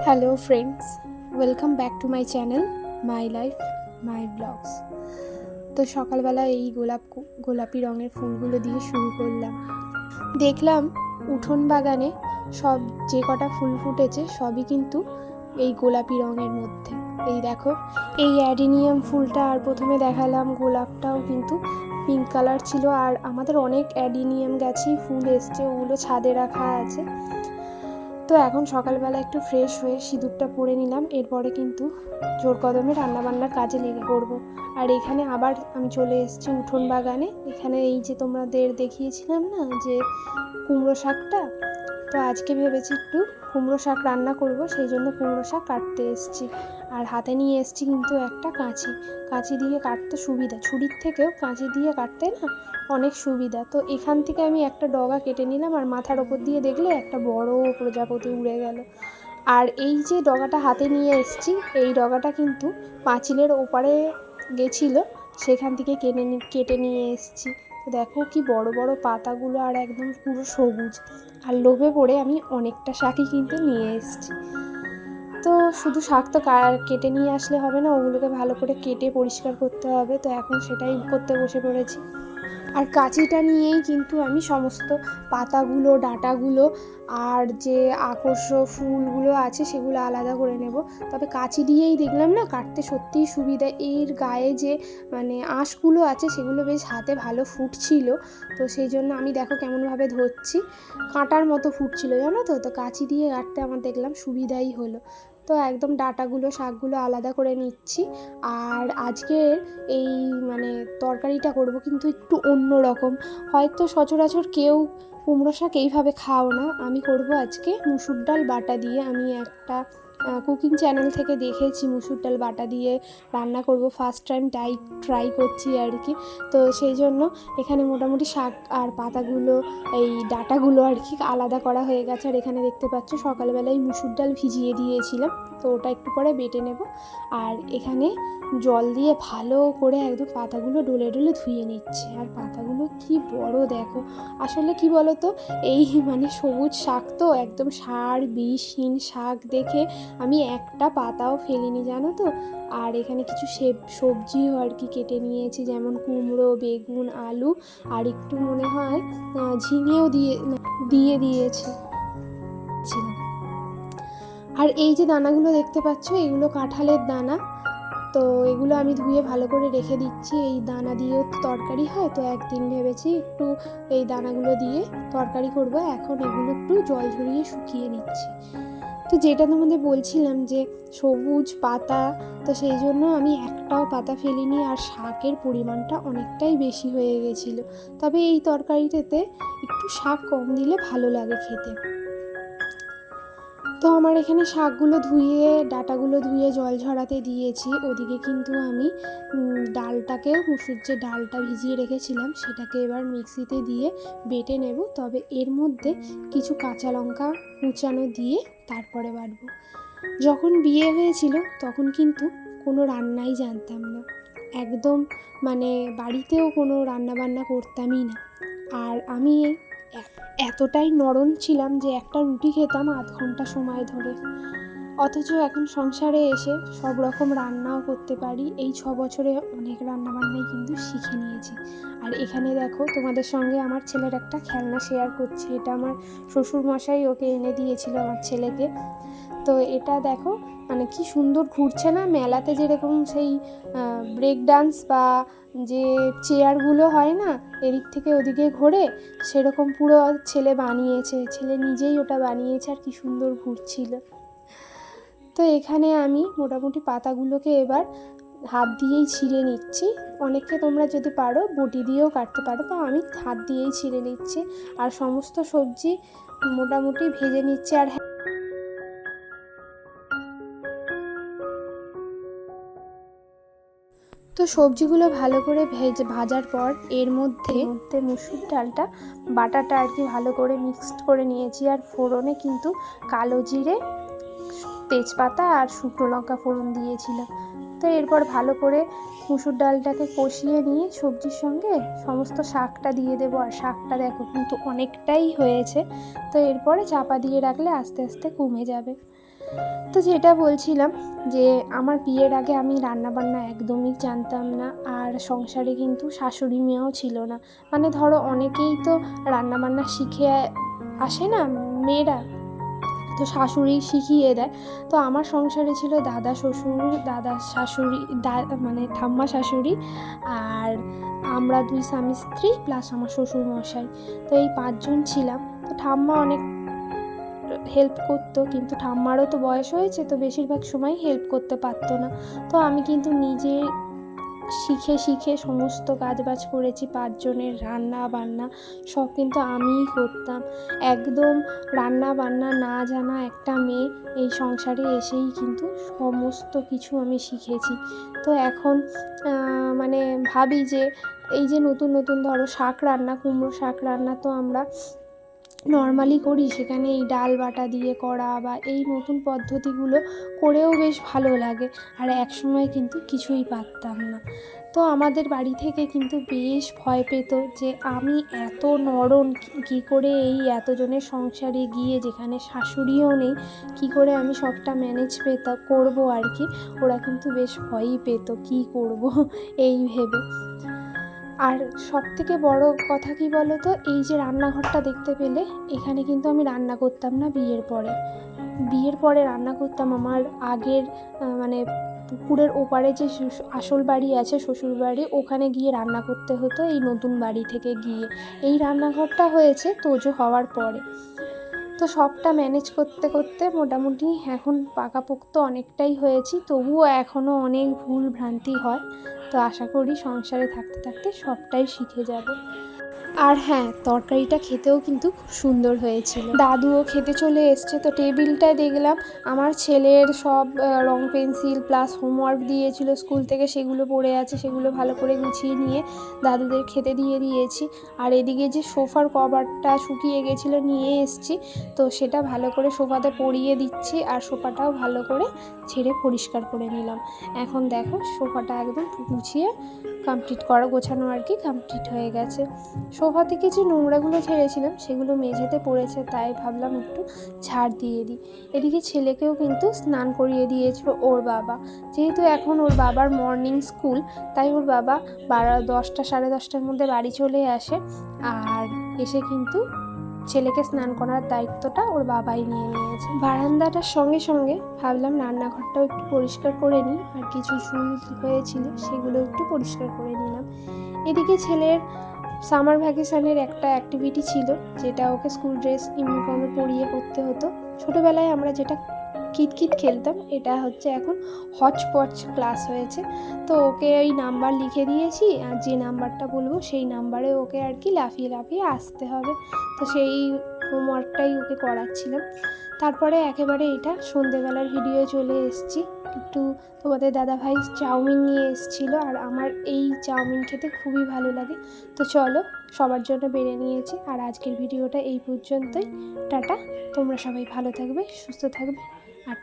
Hello friends, welcome back to my channel my life my blogs. তো সকালবেলা এই গোলাপি রঙের ফুলগুলো দিয়ে শুরু করলাম। দেখলাম উঠোন বাগানে সব যে কটা ফুল ফুটেছে সবই কিন্তু এই গোলাপি রঙের মধ্যে। এই দেখো, এই অ্যাডিনিয়াম ফুলটা, আর প্রথমে দেখালাম গোলাপটাও কিন্তু পিঙ্ক কালার ছিল। আর আমাদের অনেক অ্যাডিনিয়াম গাছেই ফুল এসছে, ওগুলো ছাদে রাখা আছে। তো এখন সকালবেলা একটু ফ্রেশ হয়ে সিঁদুরটা পরে নিলাম, এরপরে কিন্তু জোর কদমে রান্নাবান্নার কাজে লেগে পড়বো। আর এখানে আবার আমি চলে এসেছি উঠোন বাগানে। এখানে এই যে তোমাদের দেখিয়েছিলাম না যে কুমড়ো শাকটা, তো আজকে ভেবেছি একটু কুমড়ো শাক রান্না করব, সেই জন্য কুমড়ো শাক কাটতে এসেছি। আর হাতে নিয়ে এসেছি কিন্তু একটা কাঁচি দিয়ে কাটতে সুবিধা, ছুরির থেকেও কাঁচি দিয়ে কাটতে না অনেক সুবিধা। তো এখান থেকে আমি একটা ডগা কেটে নিলাম, আর মাথার ওপর দিয়ে দেখলে একটা বড় প্রজাপতি উড়ে গেল। আর এই যে ডগাটা হাতে নিয়ে এসেছি, এই ডগাটা কিন্তু পাঁচিলের ওপারে গেছিলো, সেখান থেকে কেটে নিয়ে এসেছি। তো দেখো কি বড় বড় পাতাগুলো, আর একদম পুরো সবুজ। আর লোভে পড়ে আমি অনেকটা শাকই কিন্তু নিয়ে এসেছি। তো শুধু শাক তো কেটে নিয়ে আসলে হবে না, ওগুলোকে ভালো করে কেটে পরিষ্কার করতে হবে। তো এখন সেটাই করতে বসে পড়েছি। আর কাঁচিটা নিয়েই কিন্তু আমি সমস্ত পাতাগুলো, ডাঁটাগুলো আর যে আকর্ষক ফুলগুলো আছে সেগুলো আলাদা করে নেব। তবে কাঁচি দিয়েই দেখলাম না কাটতে সত্যিই সুবিধা। এর গায়ে যে আঁশগুলো আছে সেগুলো বেশ হাতে ভালো ফুটছিল, তো সেই জন্য আমি দেখো কেমনভাবে ধরছি, কাঁটার মতো ফুটছিল জানো তো। তো কাঁচি দিয়ে কাটতে আমার দেখলাম সুবিধাই হলো। তো একদম ডাঁটাগুলো, শাকগুলো আলাদা করে নিচ্ছি। আর আজকের এই তরকারিটা করব কিন্তু একটু অন্য রকম। হয়তো সচরাচর কেউ কুমড়ো শাক এইভাবে খাও না, আমি করব আজকে মুসুর ডাল বাটা দিয়ে। আমি একটা কুকিং চ্যানেল থেকে দেখেছি মুসুর ডাল বাটা দিয়ে রান্না করব, ফার্স্ট টাইম ট্রাই করছি আর কি। তো সেই জন্য এখানে মোটামুটি শাক আর পাতাগুলো, এই ডাঁটাগুলো আর কি আলাদা করা হয়ে গেছে। আর এখানে দেখতে পাচ্ছ সকালবেলায় মুসুর ডাল ভিজিয়ে দিয়েছিলাম, তো ওটা একটু পরে বেটে নেব। আর এখানে জল দিয়ে ভালো করে একদম পাতাগুলো ডলে ডলে ধুয়ে নিচ্ছে। আর পাতাগুলো কি বড় দেখো। আসলে কি বলো তো, এই সবুজ শাক তো একদম সার বিষহীন শাক দেখে আমি একটা পাতাও ফেলিনি জানো তো। আর এখানে কিছু সবজিও আর কি কেটে নিয়েছি, যেমন কুমড়ো, বেগুন, আলু, আর একটু মনে হয় ঝিঙেও দিয়েছে। আর এই যে দানাগুলো দেখতে পাচ্ছ, এগুলো কাঁঠালের দানা। তো এগুলো আমি ধুয়ে ভালো করে রেখে দিচ্ছি। এই দানা দিয়েও তরকারি হয়, তো একদিন ভেবেছি একটু এই দানাগুলো দিয়ে তরকারি করব। এখন এগুলো একটু জল ঝরিয়ে শুকিয়ে নিচ্ছি। তো যেটা তোমাদের বলছিলাম যে সবুজ পাতা, তো সেই জন্য আমি একটাও পাতা ফেলিনি। আর শাকের পরিমাণটা অনেকটাই বেশি হয়ে গেছিলো। তবে এই তরকারিটাতে একটু শাক কম দিলে ভালো লাগে খেতে। তো আমার এখানে শাকগুলো ধুয়ে, ডাঁটাগুলো ধুয়ে জল ঝরাতে দিয়েছি। ওদিকে কিন্তু আমি ডালটাকেও, মুসুর যে ডালটা ভিজিয়ে রেখেছিলাম সেটাকে এবার মিক্সিতে দিয়ে বেটে নেব। তবে এর মধ্যে কিছু কাঁচা লঙ্কা কুচানো দিয়ে তারপরে বাটবো। যখন বিয়ে হয়েছিল তখন কিন্তু কোনো রান্নাই জানতাম না, একদম বাড়িতেও কোনো রান্নাবান্না করতামই না। আর আমি এতটাই নরম ছিলাম যে একটা রুটি খেতাম আধ ঘন্টা সময় ধরে। অথচ এখন সংসারে এসে সব রকম রান্নাও করতে পারি। এই 6 বছরে অনেক রান্নাবান্নাই কিন্তু শিখে নিয়েছি। আর এখানে দেখো তোমাদের সঙ্গে আমার ছেলের একটা খেলনা শেয়ার করছি। এটা আমার শ্বশুরমশাই ওকে এনে দিয়েছিল আমার ছেলেকে। তো এটা দেখো কি সুন্দর ঘুরছে না, মেলাতে যেরকম সেই ব্রেক ডান্স বা যে চেয়ারগুলো হয় না এদিক থেকে ওদিকে ঘোরে, সেরকম পুরো ছেলে বানিয়েছে, ছেলে নিজেই ওটা বানিয়েছে। আর কি সুন্দর ঘুরছিল। তো এখানে আমি মোটামুটি পাতাগুলোকে এবার হাত দিয়েই ছিঁড়ে নিচ্ছি। অনেকে তোমরা যদি পারো বটি দিয়েও কাটতে পারো, তো আমি হাত দিয়েই ছিঁড়ে নিচ্ছি। আর সমস্ত সবজি মোটামুটি ভেজে নিচ্ছি। আর তো সবজিগুলো ভালো করে ভাজার পর এর মধ্যে মুসুর ডালটা বাটাটা আর কি ভালো করে মিক্সড করে নিয়েছি। আর ফোড়নে কিন্তু কালো জিরে, তেজপাতা আর শুকনো লঙ্কা ফোড়ন দিয়েছিলাম। তো এরপর ভালো করে মুসুর ডালটাকে কষিয়ে নিয়ে সবজির সঙ্গে সমস্ত শাকটা দিয়ে দেবো। আর শাকটা দেখো কিন্তু অনেকটাই হয়েছে, তো এরপরে চাপা দিয়ে রাখলে আস্তে আস্তে কমে যাবে। তো যেটা বলছিলাম যে আমার বিয়ের আগে আমি রান্নাবান্না একদমই জানতাম না, আর সংসারে কিন্তু শাশুড়ি মেয়েও ছিল না। মানে ধরো অনেকেই তো রান্নাবান্না শিখে আসে না মেয়েরা, তো শাশুড়ি শিখিয়ে দেয়। তো আমার সংসারে ছিল দাদা শ্বশুর, দাদা শাশুড়ি, মানে ঠাম্মা শাশুড়ি, আর আমরা 2 স্বামী স্ত্রী প্লাস আমার শ্বশুর মশাই। তো এই 5 জন ছিলাম। তো ঠাম্মা অনেক হেল্প করতো, কিন্তু ঠাম্মারও তো বয়স হয়েছে, তো বেশিরভাগ সময় হেল্প করতে পারতো না। তো আমি কিন্তু নিজে শিখে শিখে সমস্ত কাজবাজ করেছি। 5 জনের রান্না বান্না সব কিন্তু আমিই করতাম। একদম রান্না বান্না না জানা একটা মেয়ে এই সংসারে এসেই কিন্তু সমস্ত কিছু আমি শিখেছি। তো এখন মানে ভাবি যে এই যে নতুন নতুন ধরো শাক রান্না, কুমড়ো শাক রান্না তো আমরা নর্মালি করি, সেখানে এই ডাল বাটা দিয়ে করা বা এই নতুন পদ্ধতিগুলো করেও বেশ ভালো লাগে। আর একসময় কিন্তু কিছুই পারতাম না। তো আমাদের বাড়ি থেকে কিন্তু বেশ ভয় পেত যে আমি এত নড়ন কী করে এই এতজনের সংসারে গিয়ে, যেখানে শাশুড়িও নেই, কী করে আমি সবটা ম্যানেজ করবো আর কি। ওরা কিন্তু বেশ ভয়ই পেত কী করব এই ভেবে। আর সবথেকে বড় কথা কী বলো তো, এই যে রান্নাঘরটা দেখতে পেলে, এখানে কিন্তু আমি রান্না করতাম না বিয়ের পরে। বিয়ের পরে রান্না করতাম আমার আগের মানে পুকুরের ওপারে যে আসল বাড়ি আছে শ্বশুর বাড়ি, ওখানে গিয়ে রান্না করতে হতো এই নতুন বাড়ি থেকে গিয়ে। এই রান্নাঘরটা হয়েছে তোজো হওয়ার পরে। তো সবটা ম্যানেজ করতে করতে মোটামুটি এখন পাকাপোক্ত অনেকটাই হয়েছি, তবুও এখনও অনেক ভুল ভ্রান্তি হয়। তো আশা করি সংসারে থাকতে থাকতে সবটাই শিখে যাব। আর হ্যাঁ, তরকারিটা খেতেও কিন্তু খুব সুন্দর হয়েছিল। দাদুও খেতে চলে এসছে। তো টেবিলটায় দেখলাম আমার ছেলের সব রং পেন্সিল প্লাস হোমওয়ার্ক দিয়েছিল স্কুল থেকে, সেগুলো পড়ে আছে। সেগুলো ভালো করে গুছিয়ে নিয়ে দাদুদের খেতে দিয়ে দিয়েছি। আর এদিকে যে সোফার কভারটা শুকিয়ে গেছিলো নিয়ে এসছি, তো সেটা ভালো করে সোফাতে পরিয়ে দিচ্ছি, আর সোফাটাও ভালো করে ঝেড়ে পরিষ্কার করে নিলাম। এখন দেখো সোফাটা একদম গুছিয়ে গোছানো আর কি কমপ্লিট হয়ে গেছে। সোফা থেকে যে নোংরাগুলো ঝেড়েছিলাম সেগুলো মেঝেতে পড়েছে, তাই ভাবলাম একটু ঝাড় দিয়ে দিই। এদিকে ছেলেকেও কিন্তু স্নান করিয়ে দিয়েছিল ওর বাবা। যেহেতু এখন ওর বাবার মর্নিং স্কুল, তাই ওর বাবা 10টা সাড়ে 10টার মধ্যে বাড়ি চলে আসে। আর এসে কিন্তু ছেলেকে স্নান করার দায়িত্বটা ওর বাবাই নিয়ে নিয়েছে। বারান্দাটার সঙ্গে সঙ্গে ভাবলাম রান্নাঘরটাও একটু পরিষ্কার করে নিই, আর কিছু চুল হয়েছিল সেগুলো একটু পরিষ্কার করে নিলাম। এদিকে ছেলের সামার ভ্যাকেশনের একটা অ্যাক্টিভিটি ছিল, যেটা ওকে স্কুল ড্রেস ইউনিফর্মে পরিয়ে করতে হতো। ছোটোবেলায় আমরা যেটা কিতকিত খেলতাম, এটা হচ্ছে এখন হচপচ ক্লাস হয়েছে। তো ওকে ওই নাম্বার লিখে দিয়েছি, আর যে নাম্বারটা বলবো সেই নাম্বারে ওকে আর কি লাফিয়ে লাফিয়ে আসতে হবে। তো সেই হোমওয়ার্কটাই ওকে করাচ্ছিলাম। তারপরে একেবারে এটা সন্ধেবেলার ভিডিও চলে এসেছি। একটু তোমাদের দাদাভাই চাউমিন নিয়ে এসেছিলো, আর আমার এই চাউমিন খেতে খুবই ভালো লাগে। তো চলো, সবার জন্য বেড়ে নিয়েছি। আর আজকের ভিডিওটা এই পর্যন্তই। টাটা। তোমরা সবাই ভালো থাকবে, সুস্থ থাকবে। আর